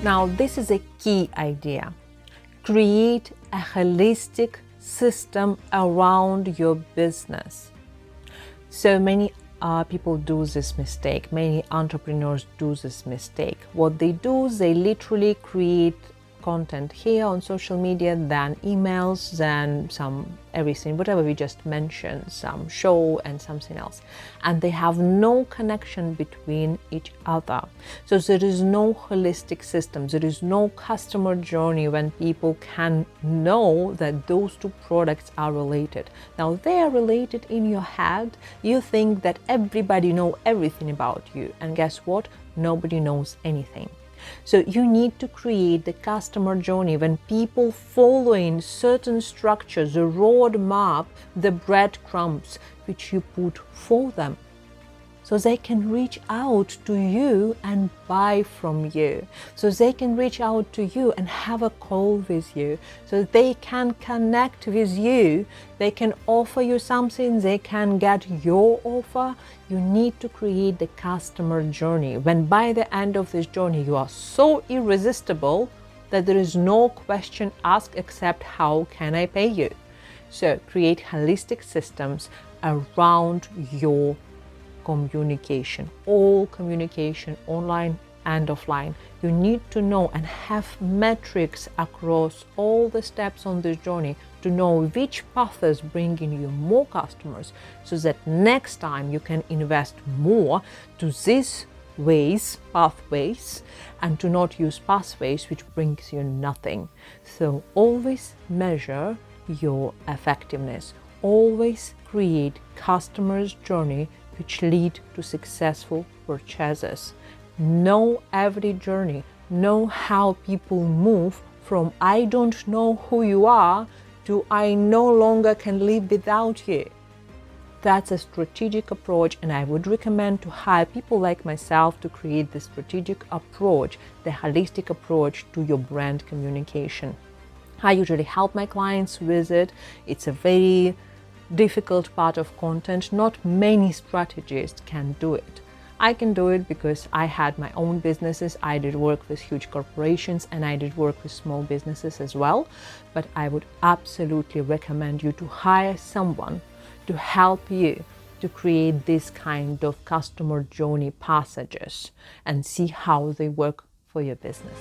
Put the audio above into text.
Now, this is a key idea. Create a holistic system around your business. So many people do this mistake. Many entrepreneurs do this mistake. What they do is they literally create content here on social media, then emails, then everything, whatever we just mentioned, some show and something else. And they have no connection between each other. So there is no holistic system. There is no customer journey when people can know that those two products are related. Now, they are related in your head. You think that everybody knows everything about you. And guess what? Nobody knows anything. So you need to create the customer journey when people following certain structures, the roadmap, the breadcrumbs which you put for them. So they can reach out to you and buy from you. So they can reach out to you and have a call with you. So they can connect with you. They can offer you something. They can get your offer. You need to create the customer journey. When by the end of this journey, you are so irresistible that there is no question asked except how can I pay you? So create holistic systems around your communication, all communication, online and offline. You need to know and have metrics across all the steps on this journey to know which path is bringing you more customers, so that next time you can invest more to these pathways, and to not use pathways which brings you nothing. So always measure your effectiveness. Always create customers' journey which lead to successful purchases. Know every journey. Know how people move from I don't know who you are to I no longer can live without you. That's a strategic approach, and I would recommend to hire people like myself to create the strategic approach, the holistic approach to your brand communication. I usually help my clients with it. It's a very difficult part of content. Not many strategists can do it. I can do it because I had my own businesses. I did work with huge corporations and I did work with small businesses as well. But I would absolutely recommend you to hire someone to help you to create this kind of customer journey passages and see how they work for your business.